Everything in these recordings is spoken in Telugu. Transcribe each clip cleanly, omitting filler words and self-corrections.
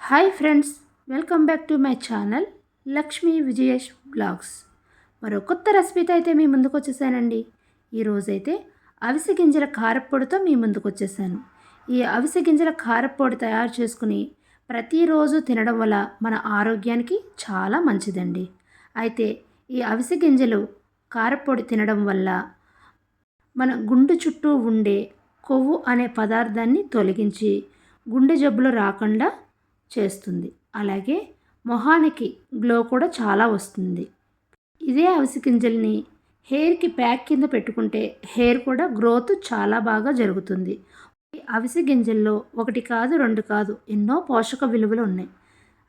Hi friends, welcome back to my channel Lakshmi Vijayesh blogs. మరో కొత్త రెసిపీతో అయితే మీ ముందుకు వచ్చేసానండి. ఈరోజైతే అవిసె గింజల కారప్పొడితో మీ ముందుకు వచ్చేసాను. ఈ అవిసె గింజల కారప్పొడి తయారు చేసుకుని ప్రతిరోజు తినడం వల్ల మన ఆరోగ్యానికి చాలా మంచిదండి. అయితే ఈ అవిసె గింజలు కారప్పొడి తినడం వల్ల మన గుండె చుట్టూ ఉండే కొవ్వు అనే పదార్థాన్ని తొలగించి గుండె జబ్బులు రాకుండా చేస్తుంది. అలాగే మొహానికి గ్లో కూడా చాలా వస్తుంది. ఇదే అవిసె గింజల్ని హెయిర్కి ప్యాక్ కింద పెట్టుకుంటే హెయిర్ కూడా గ్రోత్ చాలా బాగా జరుగుతుంది. ఈ అవిసె గింజల్లో ఒకటి కాదు, రెండు కాదు, ఎన్నో పోషక విలువలు ఉన్నాయి.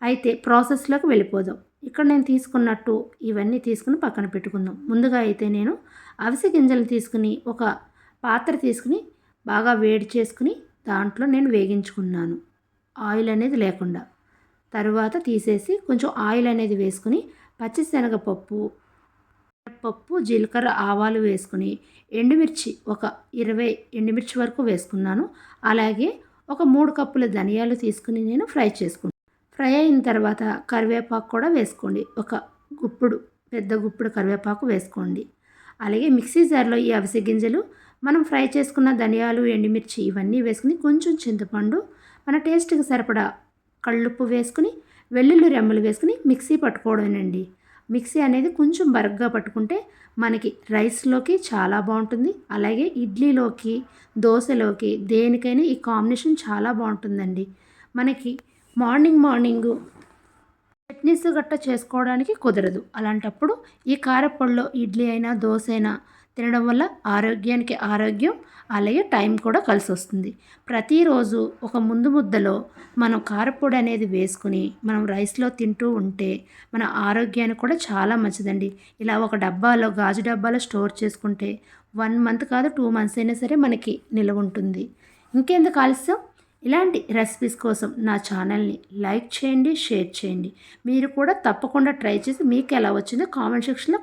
అయితే ప్రాసెస్లోకి వెళ్ళిపోదాం. ఇక్కడ నేను తీసుకున్నట్టు ఇవన్నీ తీసుకుని పక్కన పెట్టుకుందాం. ముందుగా అయితే నేను అవిసె గింజలు తీసుకుని ఒక పాత్ర తీసుకుని బాగా వేడి చేసుకుని దాంట్లో నేను వేగించుకున్నాను, ఆయిల్ అనేది లేకుండా. తరువాత తీసేసి కొంచెం ఆయిల్ అనేది వేసుకుని పచ్చిశనగపప్పు, జీలకర్ర, ఆవాలు వేసుకుని ఎండుమిర్చి ఒక 20 ఎండుమిర్చి వరకు వేసుకున్నాను. అలాగే ఒక 3 కప్పుల ధనియాలు తీసుకుని నేను ఫ్రై చేసుకున్నాను. ఫ్రై అయిన తర్వాత కరివేపాకు కూడా వేసుకోండి. ఒక గుప్పుడు, పెద్ద గుప్పుడు కరివేపాకు వేసుకోండి. అలాగే మిక్సీ జార్లో ఈ అవిసె గింజలు, మనం ఫ్రై చేసుకున్న ధనియాలు, ఎండుమిర్చి ఇవన్నీ వేసుకుని కొంచెం చింతపండు, మన టేస్ట్కి సరిపడా కళ్ళుప్పు వేసుకుని వెల్లుల్లి రెమ్మలు వేసుకుని మిక్సీ పట్టుకోవడమేనండి. మిక్సీ అనేది కొంచెం బరగ్గా పట్టుకుంటే మనకి రైస్లోకి చాలా బాగుంటుంది. అలాగే ఇడ్లీలోకి, దోశలోకి, దేనికైనా ఈ కాంబినేషన్ చాలా బాగుంటుందండి. మనకి మార్నింగ్ చట్నీస్ గట్ట చేసుకోవడానికి కుదరదు. అలాంటప్పుడు ఈ కారప్పొడిలో ఇడ్లీ అయినా దోశ అయినా తినడం వల్ల ఆరోగ్యానికి ఆరోగ్యం, అలాగే టైం కూడా కలిసి వస్తుంది. ప్రతిరోజు ఒక ముందు ముద్దలో మనం కారప్పొడి అనేది వేసుకుని మనం రైస్లో తింటూ ఉంటే మన ఆరోగ్యానికి కూడా చాలా మంచిదండి. ఇలా ఒక డబ్బాలో, గాజు డబ్బాలో స్టోర్ చేసుకుంటే 1 మంత్ కాదు 2 మంత్స్ అయినా సరే మనకి నిల్వ ఉంటుంది. ఇంకెందుకు ఆలస్యం, ఇలాంటి రెసిపీస్ కోసం నా ఛానల్ని లైక్ చేయండి, షేర్ చేయండి. మీరు కూడా తప్పకుండా ట్రై చేసి మీకు ఎలా వచ్చిందో కామెంట్ సెక్షన్లో